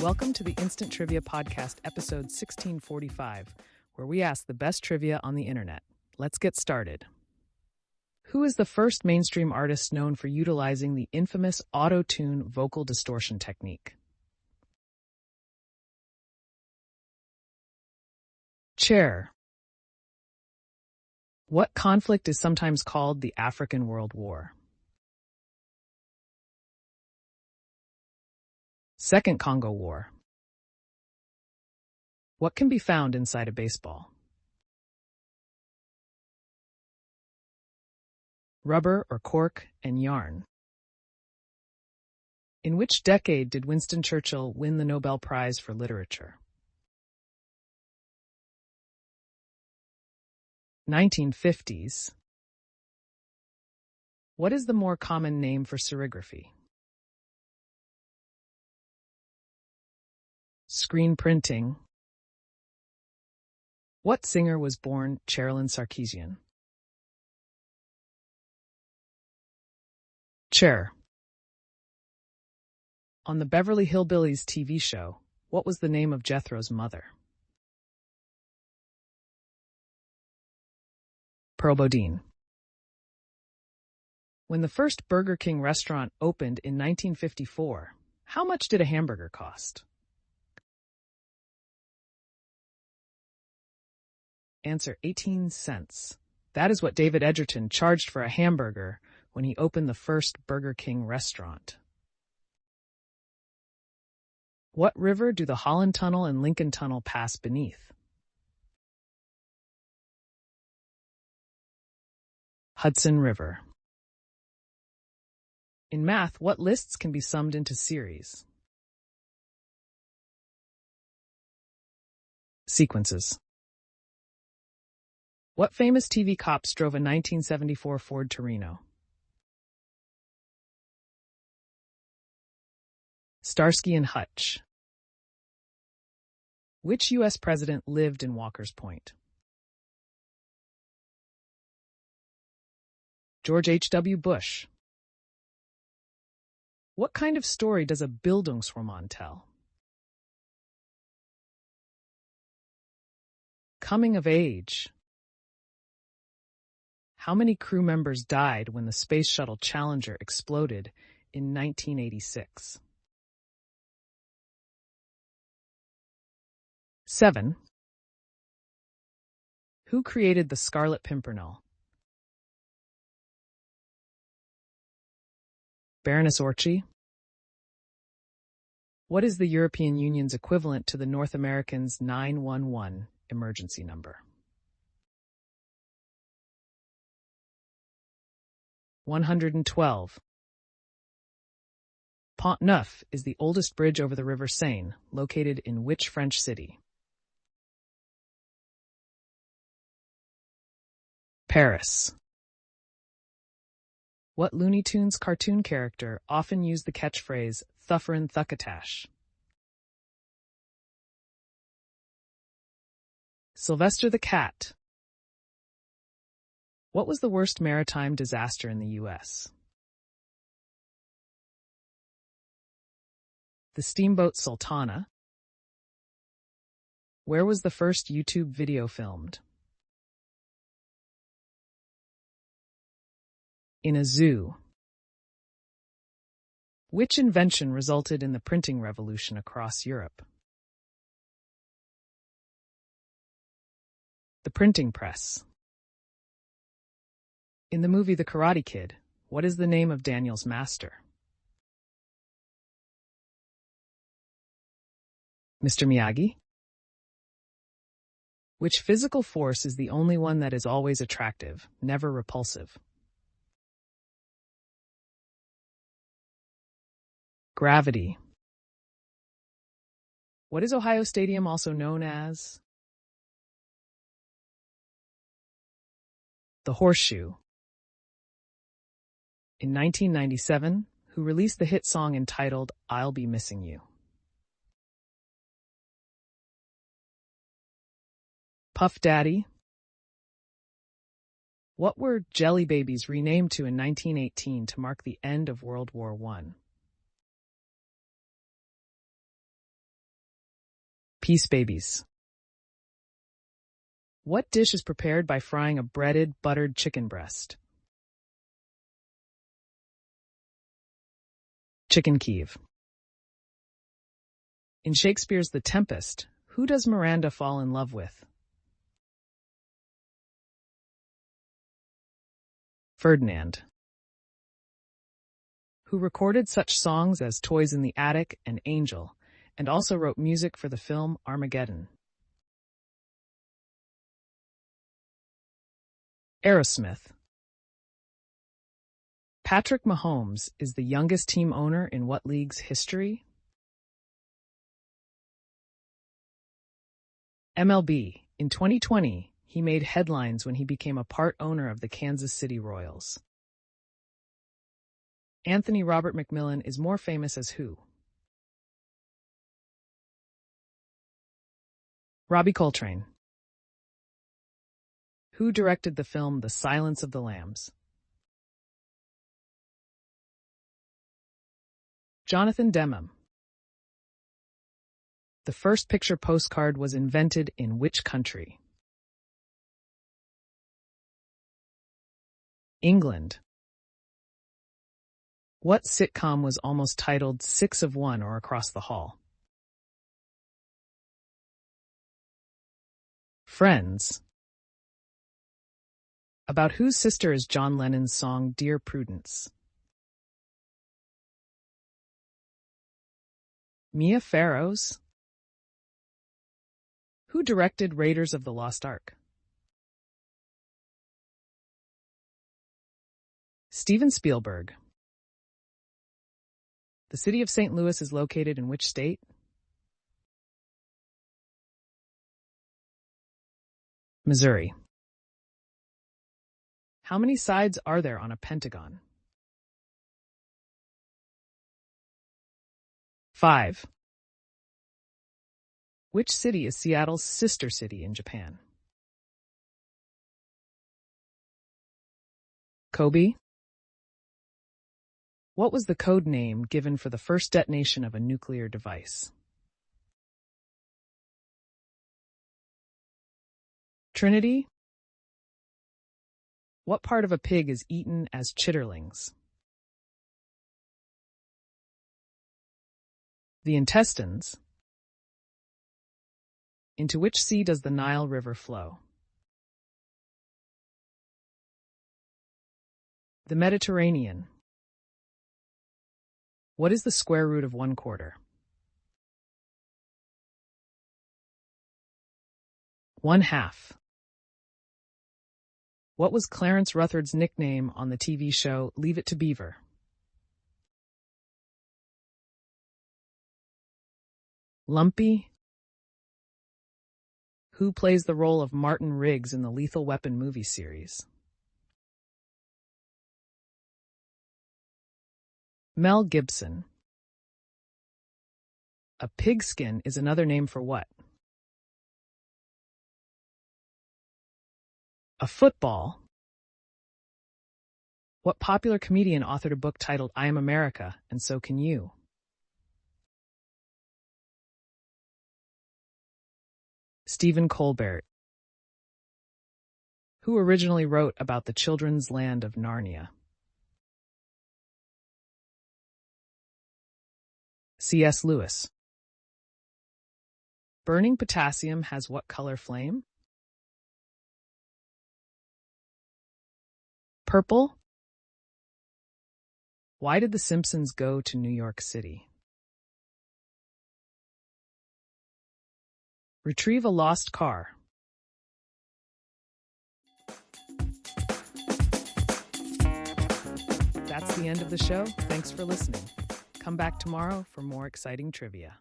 Welcome to the Instant Trivia Podcast, episode 1645, where we ask the best trivia on the internet. Let's get started. Who is the first mainstream artist known for utilizing the infamous auto-tune vocal distortion technique? Cher. What conflict is sometimes called the African World War? Second Congo War. What can be found inside a baseball? Rubber or cork and yarn. In which decade did Winston Churchill win the Nobel Prize for Literature? 1950s. What is the more common name for serigraphy? Screen printing. What singer was born Cherylin Sarkisian? Cher. On the Beverly Hillbillies TV show, what was the name of Jethro's mother? Pearl Bodine. When the first Burger King restaurant opened in 1954, how much did a hamburger cost? Answer: 18 cents. That is what David Edgerton charged for a hamburger when he opened the first Burger King restaurant. What river do the Holland Tunnel and Lincoln Tunnel pass beneath? Hudson River. In math, what lists can be summed into series? Sequences. What famous TV cops drove a 1974 Ford Torino? Starsky and Hutch. Which U.S. president lived in Walker's Point? George H.W. Bush. What kind of story does a Bildungsroman tell? Coming of age. How many crew members died when the Space Shuttle Challenger exploded in 1986? 7. Who created the Scarlet Pimpernel? Baroness Orczy. What is the European Union's equivalent to the North Americans' 911 emergency number? 112. Pont Neuf is the oldest bridge over the River Seine, located in which French city? Paris. What Looney Tunes cartoon character often used the catchphrase "Thufferin' Thuckatash"? Sylvester the Cat. What was the worst maritime disaster in the U.S.? The steamboat Sultana. Where was the first YouTube video filmed? In a zoo. Which invention resulted in the printing revolution across Europe? The printing press. In the movie The Karate Kid, what is the name of Daniel's master? Mr. Miyagi? Which physical force is the only one that is always attractive, never repulsive? Gravity. What is Ohio Stadium also known as? The Horseshoe. In 1997, who released the hit song entitled "I'll Be Missing You"? Puff Daddy. What were Jelly Babies renamed to in 1918 to mark the end of World War I? Peace babies. What dish is prepared by frying a breaded, buttered chicken breast? Chicken Kiev. In Shakespeare's The Tempest, who does Miranda fall in love with? Ferdinand. Who recorded such songs as Toys in the Attic and Angel, and also wrote music for the film Armageddon? Aerosmith. Patrick Mahomes is the youngest team owner in what league's history? MLB. In 2020, he made headlines when he became a part owner of the Kansas City Royals. Anthony Robert McMillan is more famous as who? Robbie Coltrane. Who directed the film The Silence of the Lambs? Jonathan Demme. The first picture postcard was invented in which country? England. What sitcom was almost titled 6 of 1 or Across the Hall? Friends. About whose sister is John Lennon's song Dear Prudence? Mia Farrow's. Who directed Raiders of the Lost Ark? Steven Spielberg. The city of St. Louis is located in which state? Missouri. How many sides are there on a pentagon? 5. Which city is Seattle's sister city in Japan? Kobe. What was the code name given for the first detonation of a nuclear device? Trinity. What part of a pig is eaten as chitterlings? The intestines. Into which sea does the Nile River flow? The Mediterranean. What is the square root of 1/4? 1/2. What was Clarence Rutherford's nickname on the TV show Leave It to Beaver? Lumpy. Who plays the role of Martin Riggs in the Lethal Weapon movie series? Mel Gibson. A pigskin is another name for what? A football. What popular comedian authored a book titled I Am America, and So Can You? Stephen Colbert. Who originally wrote about the children's land of Narnia? C.S. Lewis. Burning potassium has what color flame? Purple. Why did the Simpsons go to New York City? Retrieve a lost car. That's the end of the show. Thanks for listening. Come back tomorrow for more exciting trivia.